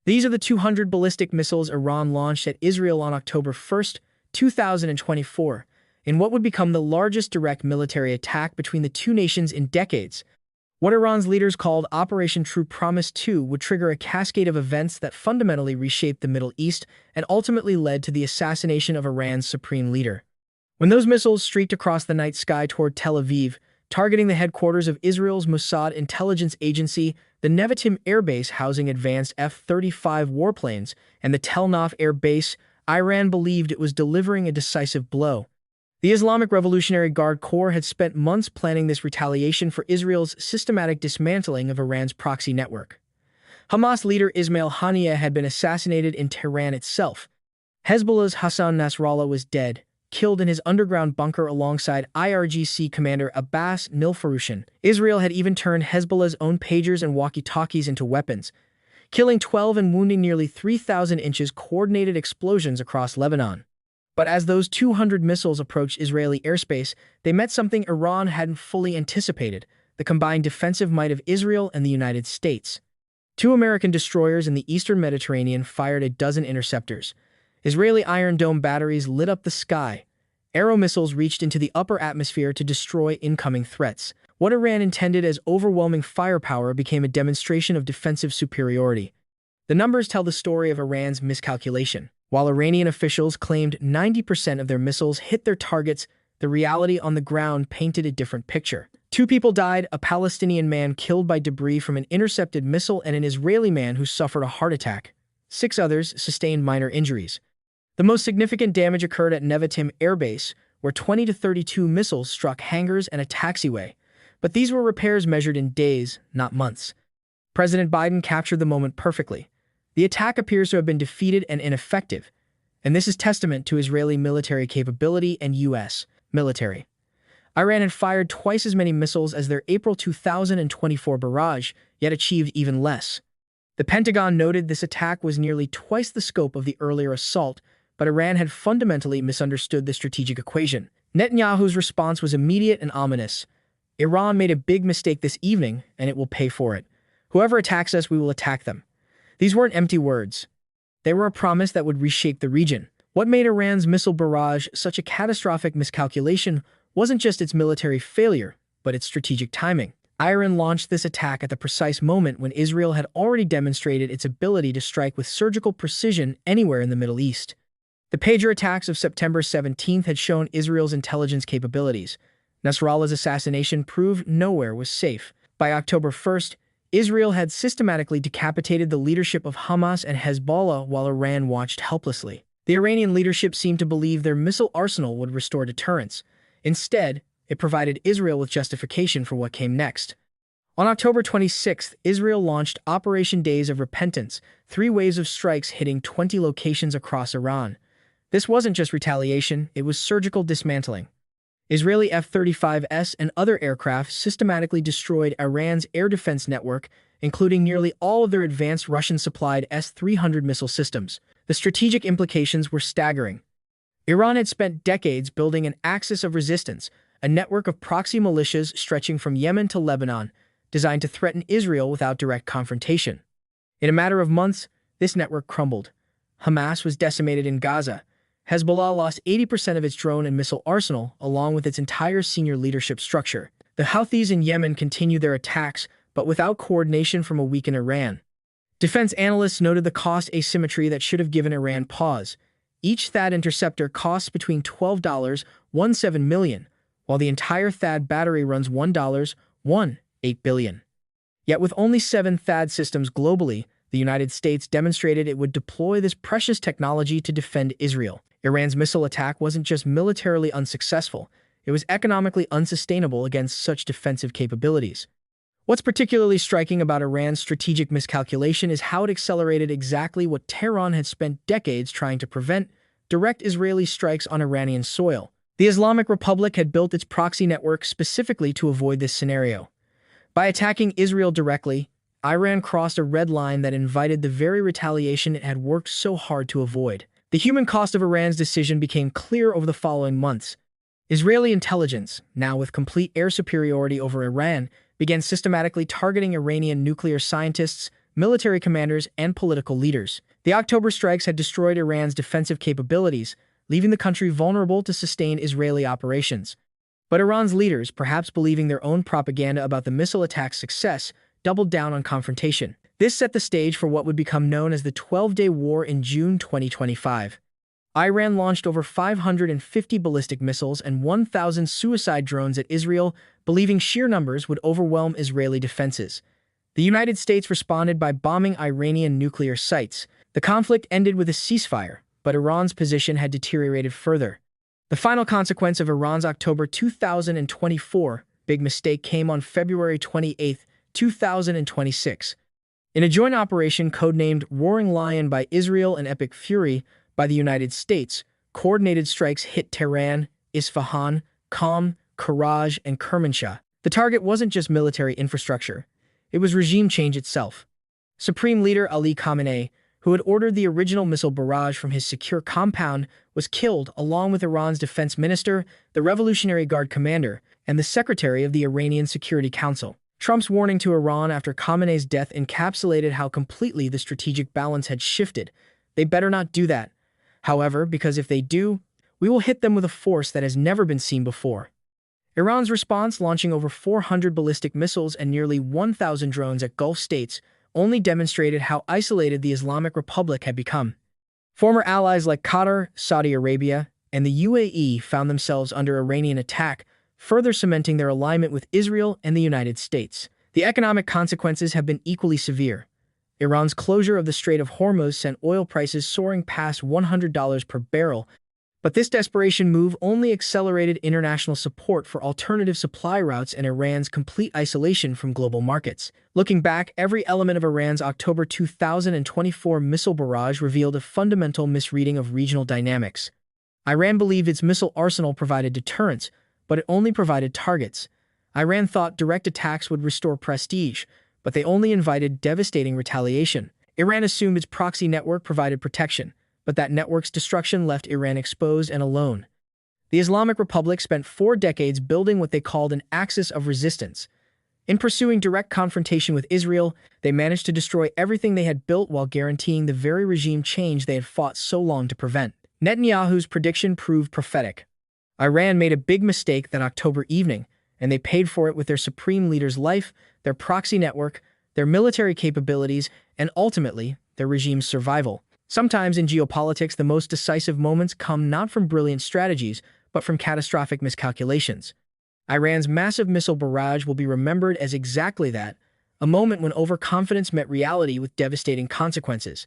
These are the 200 ballistic missiles Iran launched at Israel on October 1st, 2024, in what would become the largest direct military attack between the two nations in decades. What Iran's leaders called Operation True Promise 2 would trigger a cascade of events that fundamentally reshaped the Middle East and ultimately led to the assassination of Iran's supreme leader. When those missiles streaked across the night sky toward Tel Aviv, targeting the headquarters of Israel's Mossad intelligence agency, the Nevatim Air Base housing advanced F-35 warplanes, and the Tel Naf Air Base, Iran believed it was delivering a decisive blow. The Islamic Revolutionary Guard Corps had spent months planning this retaliation for Israel's systematic dismantling of Iran's proxy network. Hamas leader Ismail Haniyeh had been assassinated in Tehran itself. Hezbollah's Hassan Nasrallah was dead, killed in his underground bunker alongside IRGC commander Abbas Nilfarushan. Israel had even turned Hezbollah's own pagers and walkie-talkies into weapons, killing 12 and wounding nearly 3,000 inches coordinated explosions across Lebanon. But as those 200 missiles approached Israeli airspace, they met something Iran hadn't fully anticipated: the combined defensive might of Israel and the United States. 2 American destroyers in the eastern Mediterranean fired a dozen interceptors. Israeli Iron Dome batteries lit up the sky. Arrow missiles reached into the upper atmosphere to destroy incoming threats. What Iran intended as overwhelming firepower became a demonstration of defensive superiority. The numbers tell the story of Iran's miscalculation. While Iranian officials claimed 90% of their missiles hit their targets, the reality on the ground painted a different picture. 2 people died: a Palestinian man killed by debris from an intercepted missile and an Israeli man who suffered a heart attack. 6 others sustained minor injuries. The most significant damage occurred at Nevatim Air Base, where 20 to 32 missiles struck hangars and a taxiway. But these were repairs measured in days, not months. President Biden captured the moment perfectly. The attack appears to have been defeated and ineffective, and this is testament to Israeli military capability and U.S. military. Iran had fired twice as many missiles as their April 2024 barrage, yet achieved even less. The Pentagon noted this attack was nearly twice the scope of the earlier assault, but Iran had fundamentally misunderstood the strategic equation. Netanyahu's response was immediate and ominous. Iran made a big mistake this evening, and it will pay for it. Whoever attacks us, we will attack them. These weren't empty words. They were a promise that would reshape the region. What made Iran's missile barrage such a catastrophic miscalculation wasn't just its military failure, but its strategic timing. Iran launched this attack at the precise moment when Israel had already demonstrated its ability to strike with surgical precision anywhere in the Middle East. The pager attacks of September 17th had shown Israel's intelligence capabilities. Nasrallah's assassination proved nowhere was safe. By October 1st, Israel had systematically decapitated the leadership of Hamas and Hezbollah while Iran watched helplessly. The Iranian leadership seemed to believe their missile arsenal would restore deterrence. Instead, it provided Israel with justification for what came next. On October 26th, Israel launched Operation Days of Repentance, 3 waves of strikes hitting 20 locations across Iran. This wasn't just retaliation, it was surgical dismantling. Israeli F-35s and other aircraft systematically destroyed Iran's air defense network, including nearly all of their advanced Russian-supplied S-300 missile systems. The strategic implications were staggering. Iran had spent decades building an axis of resistance, a network of proxy militias stretching from Yemen to Lebanon, designed to threaten Israel without direct confrontation. In a matter of months, this network crumbled. Hamas was decimated in Gaza. Hezbollah lost 80% of its drone and missile arsenal, along with its entire senior leadership structure. The Houthis in Yemen continued their attacks, but without coordination from a weakened Iran. Defense analysts noted the cost asymmetry that should have given Iran pause. Each THAAD interceptor costs between $12.17 million, while the entire THAAD battery runs $1.18 billion. Yet with only 7 THAAD systems globally, the United States demonstrated it would deploy this precious technology to defend Israel. Iran's missile attack wasn't just militarily unsuccessful, it was economically unsustainable against such defensive capabilities. What's particularly striking about Iran's strategic miscalculation is how it accelerated exactly what Tehran had spent decades trying to prevent: direct Israeli strikes on Iranian soil. The Islamic Republic had built its proxy network specifically to avoid this scenario. By attacking Israel directly, Iran crossed a red line that invited the very retaliation it had worked so hard to avoid. The human cost of Iran's decision became clear over the following months. Israeli intelligence, now with complete air superiority over Iran, began systematically targeting Iranian nuclear scientists, military commanders, and political leaders. The October strikes had destroyed Iran's defensive capabilities, leaving the country vulnerable to sustained Israeli operations. But Iran's leaders, perhaps believing their own propaganda about the missile attack's success, doubled down on confrontation. This set the stage for what would become known as the 12-Day War in June 2025. Iran launched over 550 ballistic missiles and 1,000 suicide drones at Israel, believing sheer numbers would overwhelm Israeli defenses. The United States responded by bombing Iranian nuclear sites. The conflict ended with a ceasefire, but Iran's position had deteriorated further. The final consequence of Iran's October 2024 big mistake came on February 28, 2026. In a joint operation codenamed Roaring Lion by Israel and Epic Fury by the United States, coordinated strikes hit Tehran, Isfahan, Qom, Karaj, and Kermanshah. The target wasn't just military infrastructure. It was regime change itself. Supreme Leader Ali Khamenei, who had ordered the original missile barrage from his secure compound, was killed along with Iran's defense minister, the Revolutionary Guard commander, and the secretary of the Iranian Security Council. Trump's warning to Iran after Khamenei's death encapsulated how completely the strategic balance had shifted. They better not do that. However, because if they do, we will hit them with a force that has never been seen before. Iran's response, launching over 400 ballistic missiles and nearly 1,000 drones at Gulf states, only demonstrated how isolated the Islamic Republic had become. Former allies like Qatar, Saudi Arabia, and the UAE found themselves under Iranian attack, further cementing their alignment with Israel and the United States. The economic consequences have been equally severe. Iran's closure of the Strait of Hormuz sent oil prices soaring past $100 per barrel, but this desperation move only accelerated international support for alternative supply routes and Iran's complete isolation from global markets. Looking back, every element of Iran's October 2024 missile barrage revealed a fundamental misreading of regional dynamics. Iran believed its missile arsenal provided deterrence, but it only provided targets. Iran thought direct attacks would restore prestige, but they only invited devastating retaliation. Iran assumed its proxy network provided protection, but that network's destruction left Iran exposed and alone. The Islamic Republic spent 4 decades building what they called an axis of resistance. In pursuing direct confrontation with Israel, they managed to destroy everything they had built while guaranteeing the very regime change they had fought so long to prevent. Netanyahu's prediction proved prophetic. Iran made a big mistake that October evening, and they paid for it with their supreme leader's life, their proxy network, their military capabilities, and ultimately, their regime's survival. Sometimes in geopolitics, the most decisive moments come not from brilliant strategies, but from catastrophic miscalculations. Iran's massive missile barrage will be remembered as exactly that, a moment when overconfidence met reality with devastating consequences.